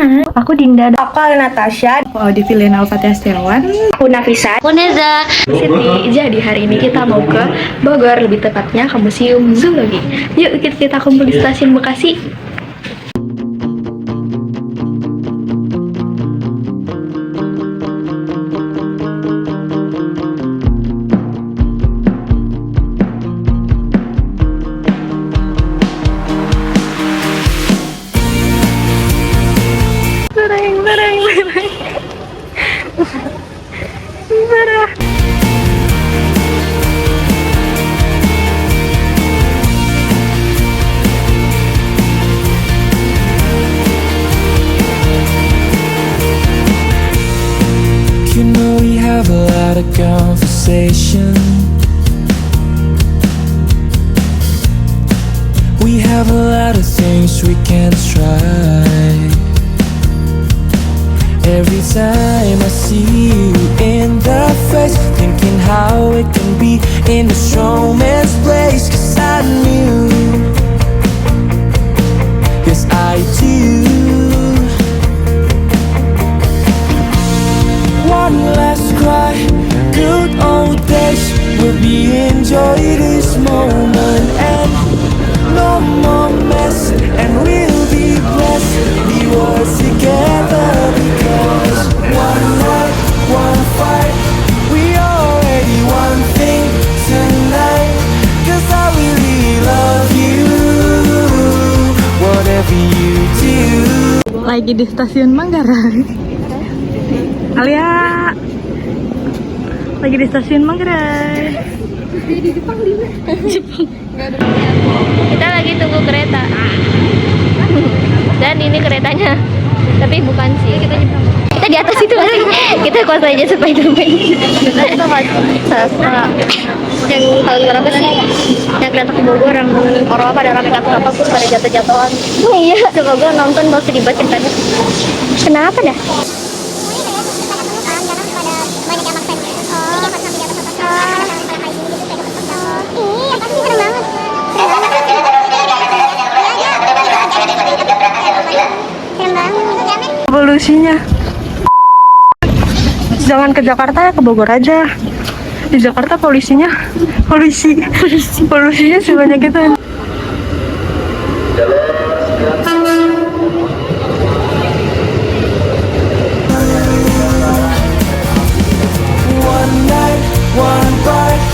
mana? Aku Dinda. Aku Natasha. Aku Audivilian Al-Fatihah Setiawan. Aku Nafisa. Aku Neza. Siti. Jadi hari ini kita mau ke Bogor, lebih tepatnya ke Museum Zoologi. Yuk kita kumpul di stasiun Bekasi. You know we have a lot of conversation. We have a lot of things we can try. Every time I see you in the face, thinking how it can be in this romance place. 'Cause I knew, yes I do. One last cry, good old days will be enjoy this moment. And no more mess, and we'll be blessed. We were together because one night, one fight, we already one thing tonight. 'Cause I really love you, whatever you do. Lagi di stasiun Manggarai. Alia lagi di stasiun Manggarai. Kita lagi tunggu kereta. Dan ini keretanya. Tapi bukan sih. Kita di atas itu lagi. Kita kuat aja Spiderman. Kita salah. Yang tahun berapa sih? Yang kereta ke Bogor yang orang pada rame apa terus pada jatuh-jatuhan. Oh iya, semoga nonton mau sedih banget ceritanya. Kenapa dah? Polusinya. Jangan ke Jakarta ya, ke Bogor aja. Di Jakarta polusinya sebanyak itu. One night, one bite,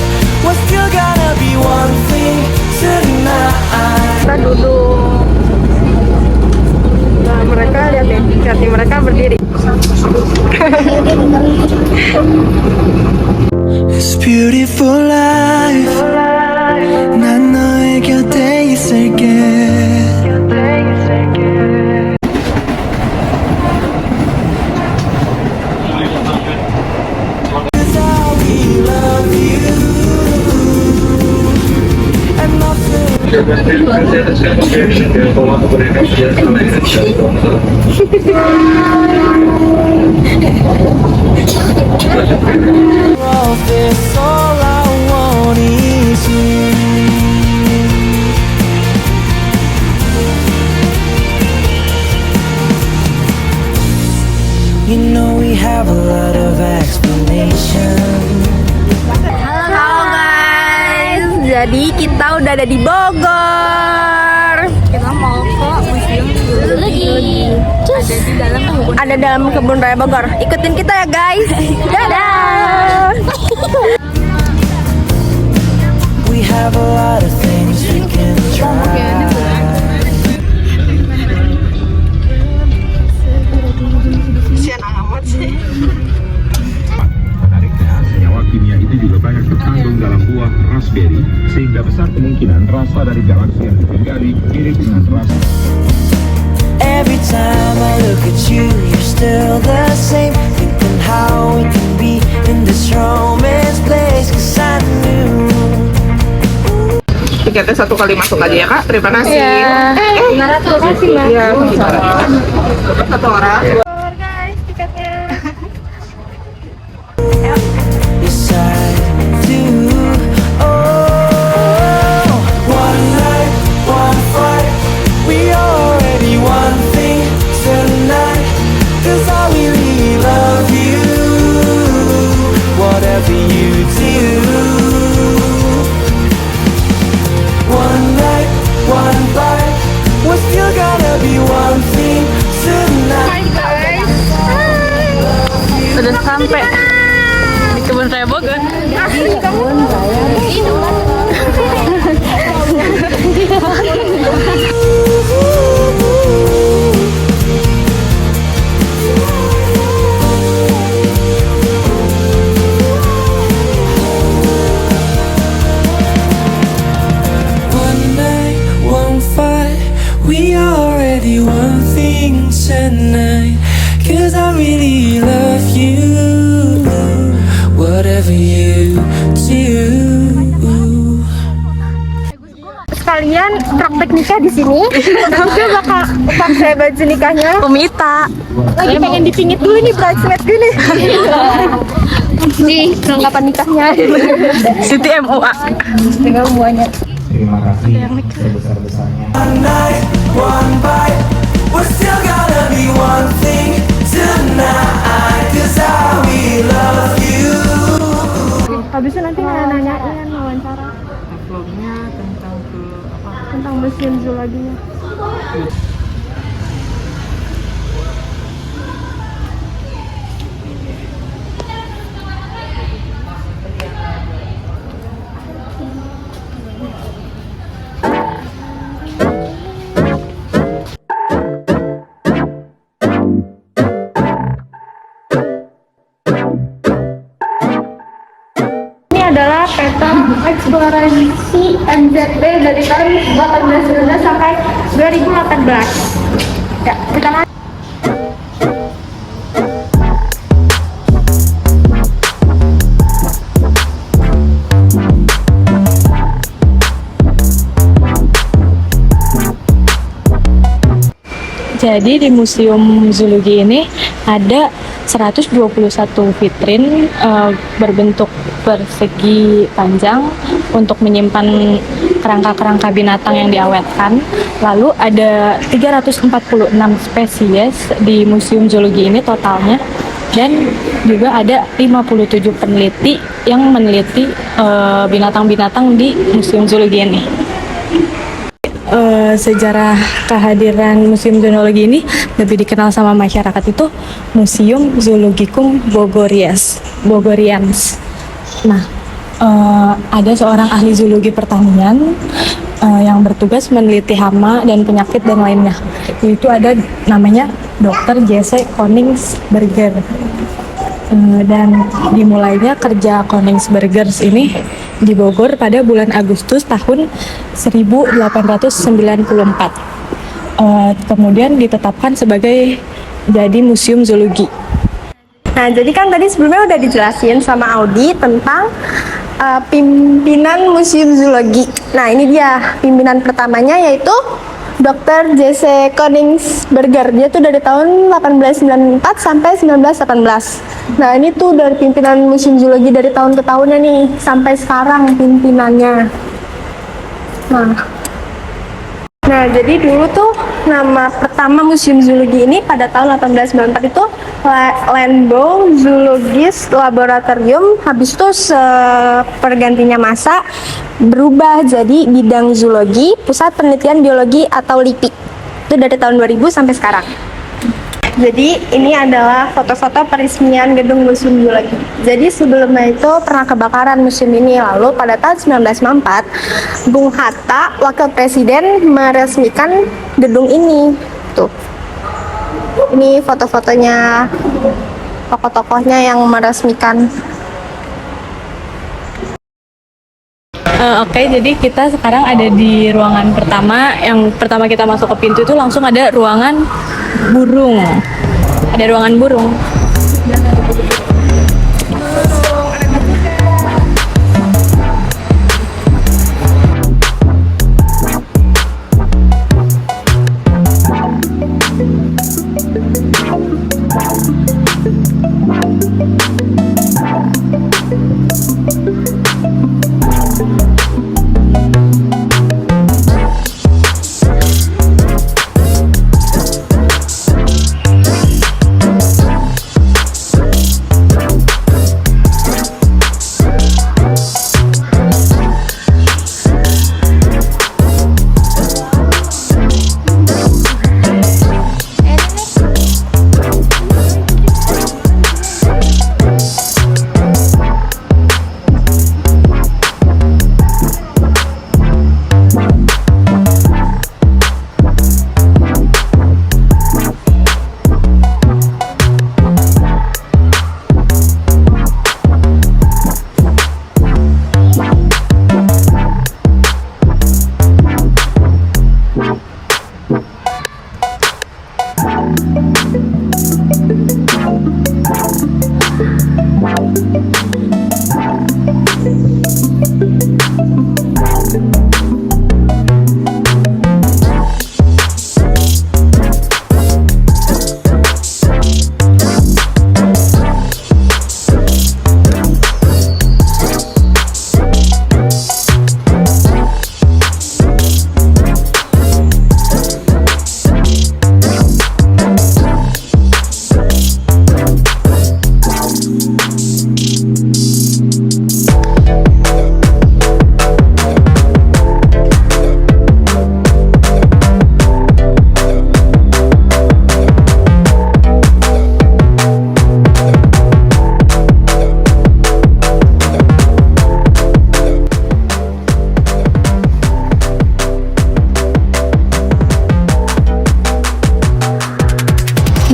we're still gonna be one thing tonight. Kita duduk. Nah, mereka lihat nih mereka berdiri. It's beautiful life. 난 너의 곁에 있을게. All this, all I want is you. You know we have a lot of explanation. Halo guys, jadi kita udah ada di Bogor. Kita mau ke Museum Zoologi. Ada dalam kebun raya Bogor. Ikutin kita ya guys. Dadah. We have a lot of things we can try. Menariknya, senyawa kimia itu juga banyak terkandung dalam buah raspberry, sehingga besar kemungkinan rasa dari galaksi yang ditinggali mirip dengan rasa. Every time I look at you, you're still the same. Thinking how we can be in this romance place. 'Cause I knew. Tiketnya 1 kali masuk aja ya kak. Terima kasih. Ya. 500 kasih Mas. Iya, satu orang. Guys, tiketnya. Yes, I do. Oh, one night, one fight. We already one thing tonight. Kebun Raya Bogor. One night, one fight. We already one thing tonight. 'Cause I really love you. Whatever you do. Sekalian praktek nikah di sini. Nanti bakal pakai baju nikahnya. Umita. Lagi pengen dipingit dulu nih bridesmaid gini. Di perlengkapan nikahnya. Siti MUA. Dengan semuanya. Terima kasih sebesar-besarnya. One night, one bite. We're still gonna be one thing tonight. 'Cause I will love you. Habisnya nanti nanyain wawancara Vlognya tentang museum zoologinya. Ini adalah peta eksplorasi NZB dari tahun 1819 sampai 2018. Ya, kita lanjut. Jadi di Museum Zoologi ini ada 121 vitrin berbentuk persegi panjang untuk menyimpan kerangka-kerangka binatang yang diawetkan. Lalu ada 346 spesies di Museum Zoologi ini totalnya. Dan juga ada 57 peneliti yang meneliti binatang-binatang di Museum Zoologi ini. Sejarah kehadiran Museum Zoologi ini lebih dikenal sama masyarakat itu Museum Zoologicum Bogorians. Nah, ada seorang ahli zoologi pertanian yang bertugas meneliti hama dan penyakit dan lainnya. Yaitu ada namanya Dr. Jesse Koningsberger. Dan dimulainya kerja Koningsbergers ini di Bogor pada bulan Agustus tahun 1894. Kemudian ditetapkan sebagai jadi museum zoologi. Nah, jadi kan tadi sebelumnya udah dijelasin sama Audi tentang pimpinan Museum Zoologi. Nah, ini dia pimpinan pertamanya yaitu Dr. Jesse Koningsberger. Dia tuh dari tahun 1894 sampai 1918. Nah, ini tuh dari pimpinan Museum Zoologi dari tahun ke tahunnya nih sampai sekarang pimpinannya. Nah, jadi dulu tuh nama pertama Museum Zoologi ini pada tahun 1894 itu Landau Zoologist Laboratorium. Habis itu pergantinya masa berubah jadi Bidang Zoologi Pusat Penelitian Biologi atau LIPI. Itu dari tahun 2000 sampai sekarang. Jadi ini adalah foto-foto peresmian gedung Museum Zoologi. Jadi sebelumnya itu pernah kebakaran museum ini. Lalu pada tahun 1994 Bung Hatta, Wakil Presiden, meresmikan gedung ini. Tuh. Ini foto-fotonya tokoh-tokohnya yang meresmikan. Oke, jadi kita sekarang ada di ruangan pertama. Yang pertama kita masuk ke pintu itu langsung ada ruangan burung. Ada ruangan burung.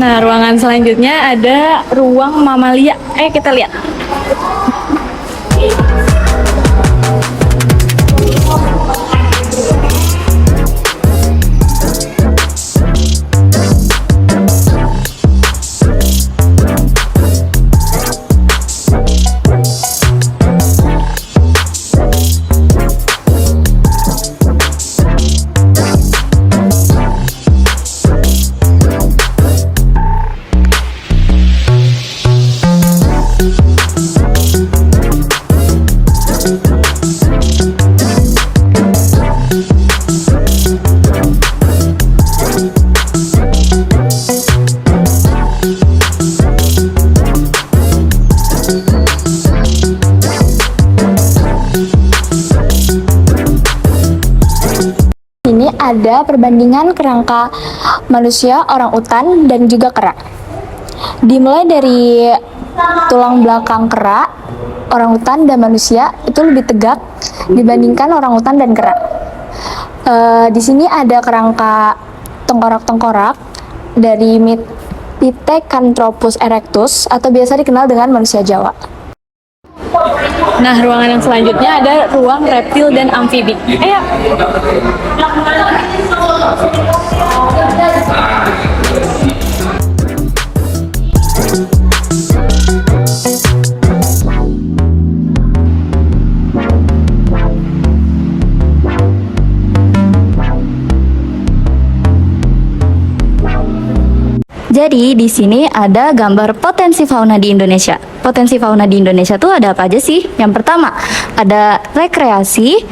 Nah, ruangan selanjutnya ada ruang mamalia. Kita lihat. Ini ada perbandingan kerangka manusia, orang utan, dan juga kera. Dimulai dari tulang belakang kera, orang utan dan manusia itu lebih tegak dibandingkan orang utan dan kera. Di sini ada kerangka tengkorak-tengkorak dari Pithecanthropus erectus atau biasa dikenal dengan manusia Jawa. Nah, ruangan yang selanjutnya ada ruang reptil dan amfibi. Ayo. Jadi di sini ada gambar potensi fauna di Indonesia. Potensi fauna di Indonesia tuh ada apa aja sih? Yang pertama, ada rekreasi,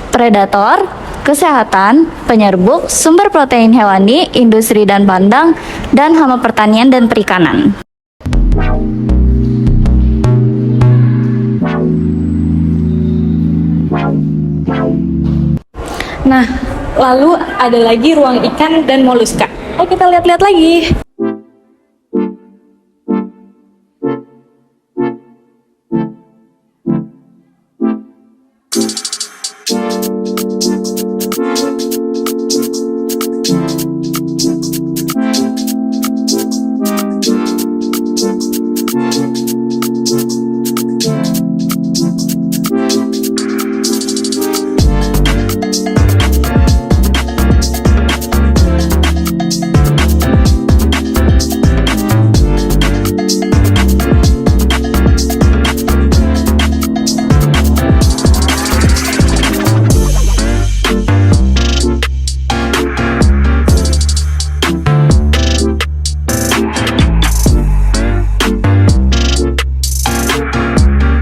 predator, kesehatan, penyerbuk, sumber protein hewani, industri dan pandang, dan hama pertanian dan perikanan. Nah, lalu ada lagi ruang ikan dan moluska. Ayo kita lihat-lihat lagi.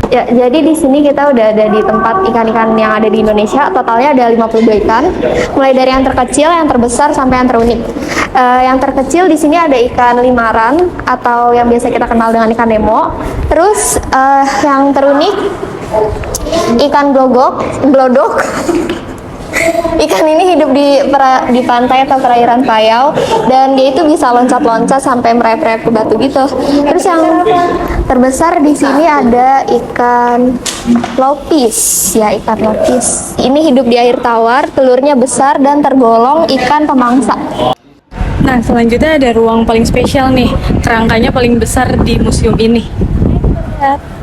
Ya, jadi di sini kita udah ada di tempat ikan-ikan yang ada di Indonesia. Totalnya ada 52 ikan, mulai dari yang terkecil, yang terbesar, sampai yang terunik. Yang terkecil di sini ada ikan limaran atau yang biasa kita kenal dengan ikan Nemo. Terus yang terunik ikan glodok. Ikan ini hidup di pantai atau perairan Payau dan dia itu bisa loncat-loncat sampai merayap-rayap ke batu gitu. Terus yang terbesar di sini ada ikan lopis, ya ikan lopis. Ini hidup di air tawar, telurnya besar dan tergolong ikan pemangsa. Nah, selanjutnya ada ruang paling spesial nih. Kerangkanya paling besar di museum ini. Lihat.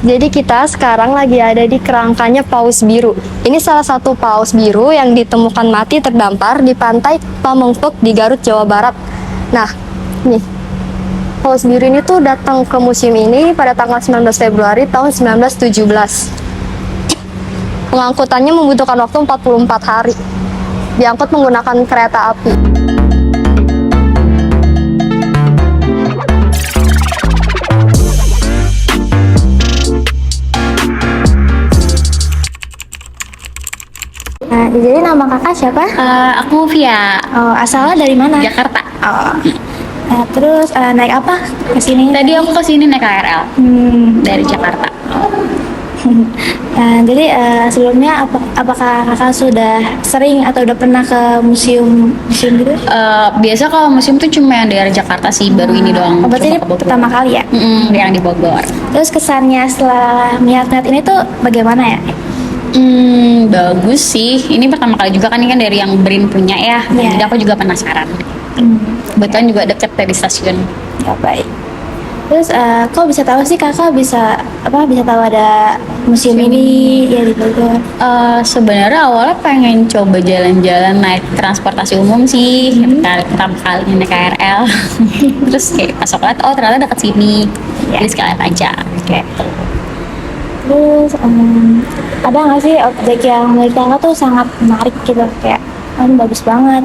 Jadi kita sekarang lagi ada di kerangkanya paus biru. Ini salah satu paus biru yang ditemukan mati terdampar di pantai Pamengpeuk di Garut, Jawa Barat. Nah, nih, paus biru ini tuh datang ke museum ini pada tanggal 19 Februari tahun 1917. Pengangkutannya membutuhkan waktu 44 hari. Diangkut menggunakan kereta api. Nah, jadi nama kakak siapa? Aku Via, Oh, asalnya dari mana? Jakarta. Oh. Nah, terus naik apa ke sini? Tadi aku kesini naik KRL dari Jakarta. Nah, jadi sebelumnya apakah kakak sudah sering atau udah pernah ke museum gitu? Biasa kalau museum tuh cuma yang daerah Jakarta sih, baru ini doang. Oh, berarti Cuma ini ke Bogor. pertama kali ya? Yang di Bogor. Terus kesannya setelah melihat ini tuh bagaimana ya? Bagus sih. Ini pertama kali juga kan, ini kan dari yang BRIN punya ya. Iya. Jadi aku juga penasaran. Kebetulan juga deket dari stasiun. Ya, baik. Terus kok bisa tahu sih kakak bisa tahu ada museum ini ya di Bogor? Sebenarnya awalnya pengen coba jalan-jalan naik transportasi umum sih, pertama kali naik KRL. Terus kayak pas aku lihat, oh ternyata dekat sini, jadi sekalian aja. Oke. Terus ada nggak sih objek yang menurut kakak tuh sangat menarik gitu, kayak ini bagus banget?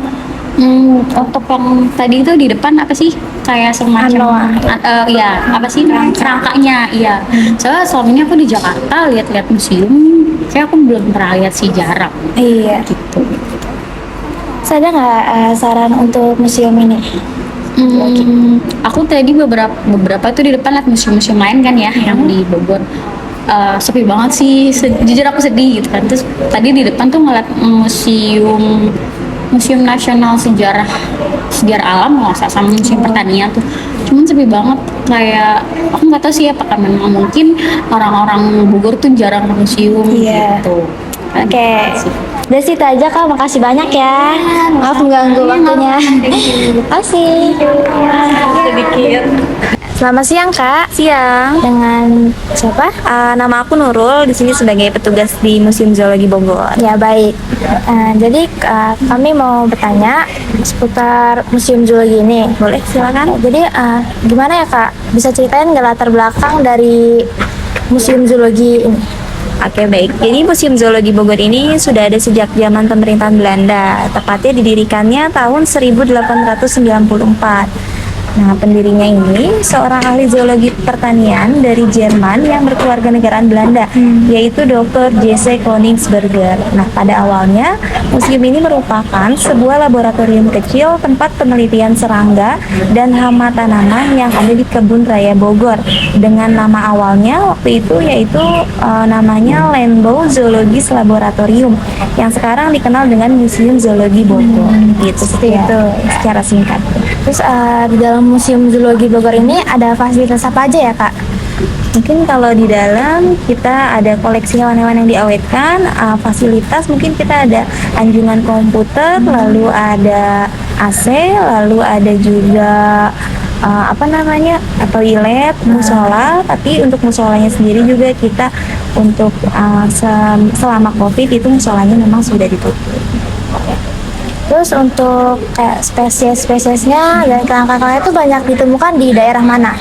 Untuk yang tadi itu di depan apa sih? Kayak semacam iya, apa sih? Kerangkanya, iya. Soalnya selama ini aku di Jakarta lihat-lihat museum, kayak aku belum pernah lihat sih, jarang. Iya. Gitu. Terus ada nggak saran untuk museum ini? Aku tadi beberapa tuh di depan lihat museum-museum lain kan ya, yang di Bogor. Sepi banget sih, jujur aku sedih gitu kan. Terus tadi di depan tuh ngeliat Museum Nasional Sejarah Alam nggak usah, sama Museum Pertanian tuh, cuman sepi banget. Kayak aku nggak tahu sih apakah memang mungkin orang-orang Bogor tuh jarang ke museum gitu. Oke. Udah situ aja kak, makasih banyak ya. Maaf mengganggu waktunya. Makasih. Sedikit. Selamat siang kak. Siang. Dengan siapa? Nama aku Nurul, di sini sebagai petugas di Museum Zoologi Bogor. Ya baik. Jadi kami mau bertanya seputar Museum Zoologi ini. Boleh, silakan. Jadi gimana ya kak? Bisa ceritain nggak latar belakang dari Museum Zoologi ini? Oke, baik. Jadi Museum Zoologi Bogor ini sudah ada sejak zaman pemerintahan Belanda. Tepatnya didirikannya tahun 1894. Nah, pendirinya ini seorang ahli zoologi pertanian dari Jerman yang berkewarganegaraan Belanda, yaitu Dr. Jesse Koningsberger. Nah, pada awalnya museum ini merupakan sebuah laboratorium kecil tempat penelitian serangga dan hama tanaman yang ada di Kebun Raya Bogor, dengan nama awalnya waktu itu yaitu namanya Landbau Zoologis Laboratorium, yang sekarang dikenal dengan Museum Zoologi Bogor. Gitu seperti itu secara singkat. Terus di dalam Museum Zoologi Bogor ini ada fasilitas apa aja ya kak? Mungkin kalau di dalam kita ada koleksi hewan-hewan yang diawetkan, fasilitas mungkin kita ada anjungan komputer, lalu ada AC, lalu ada juga toilet, musola. Tapi untuk musolanya sendiri juga kita untuk selama COVID itu musolanya memang sudah ditutup. Terus untuk kayak spesies-spesiesnya dan kerangka-kerangkanya itu banyak ditemukan di daerah mana?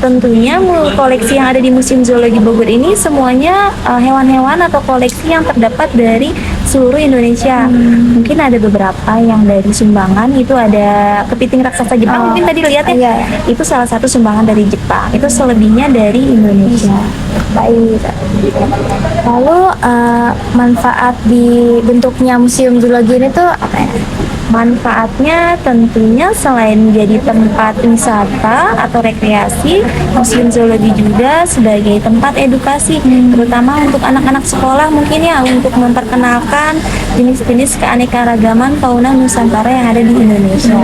Tentunya koleksi yang ada di Museum Zoologi Bogor ini semuanya hewan-hewan atau koleksi yang terdapat dari seluruh Indonesia. Mungkin ada beberapa yang dari sumbangan, itu ada kepiting raksasa Jepang, mungkin tadi lihat ya, itu salah satu sumbangan dari Jepang. Itu selebihnya dari Indonesia. Baik. Lalu manfaat di bentuknya Museum Zoologi ini tuh apa ya? Manfaatnya tentunya selain jadi tempat wisata atau rekreasi, Museum Zoologi juga sebagai tempat edukasi, terutama untuk anak-anak sekolah mungkin ya, untuk memperkenalkan jenis-jenis keanekaragaman fauna Nusantara yang ada di Indonesia.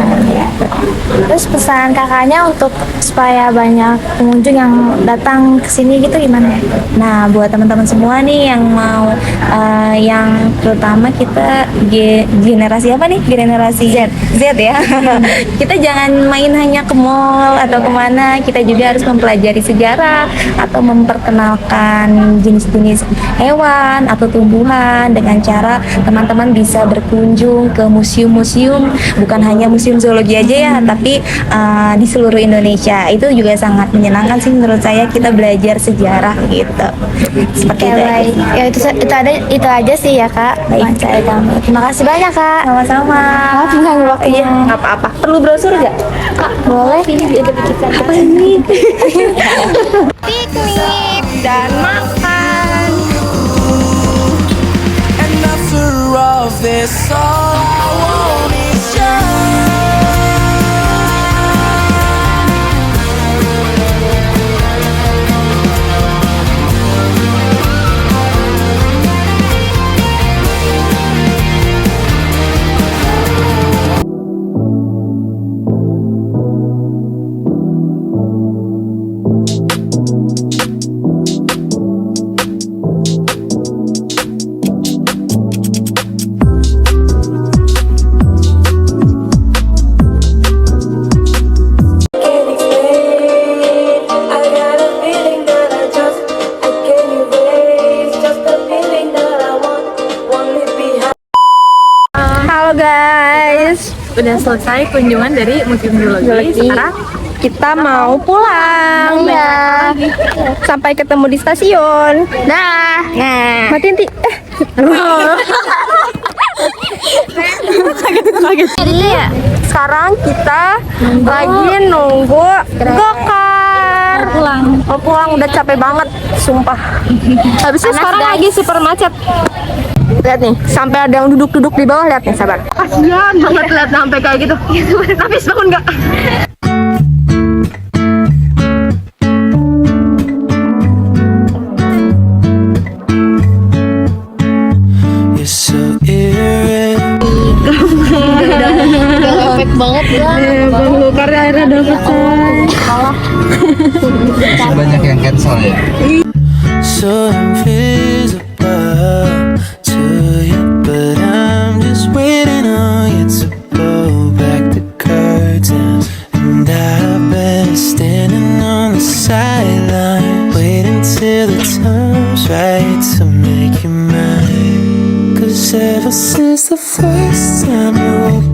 Terus pesan kakaknya untuk supaya banyak pengunjung yang datang ke sini gitu gimana ya? Nah, buat teman-teman semua nih yang mau yang terutama kita generasi apa nih? Generasi Z ya. Kita jangan main hanya ke mall atau kemana, kita juga harus mempelajari sejarah atau memperkenalkan jenis-jenis hewan atau tumbuhan dengan cara teman-teman bisa berkunjung ke museum-museum, bukan hanya Museum Zoologi aja ya, tapi di seluruh Indonesia. Itu juga sangat menyenangkan sih menurut saya, kita belajar sejarah gitu. Seperti itu. baik. Ya itu aja sih ya kak. Baik, saya pamit. Terima kasih banyak kak. Sama-sama. Maaf mengganggu waktunya. Iya, nggak apa-apa. Perlu brosur nggak? Kak boleh. Apa ini? Piknik dan makan. And after all this, all I want is you. Halo guys, Udah selesai kunjungan dari Museum Geologi. Sekarang kita mau pulang. Iya. Sampai ketemu di stasiun. Nah. Matiin ti. Jadi ya. Sekarang kita lagi nunggu gokar. Mau pulang udah capek banget, sumpah. Habisnya Panas, sekarang guys. lagi super macet. Lihat nih, sampai ada yang duduk-duduk di bawah, lihat nih, sabar. Kasian banget lihat sampai kayak gitu. Nafis bangun nggak? You're so irritable. Efek banget ya. Gokarnya akhirnya udah pecah. Banyak yang cancel ya. So invisible to you, but I'm just waiting on you to pull back the curtain. And I've been standing on the sideline, waiting till the time's right to make you mine. 'Cause ever since the first time you woke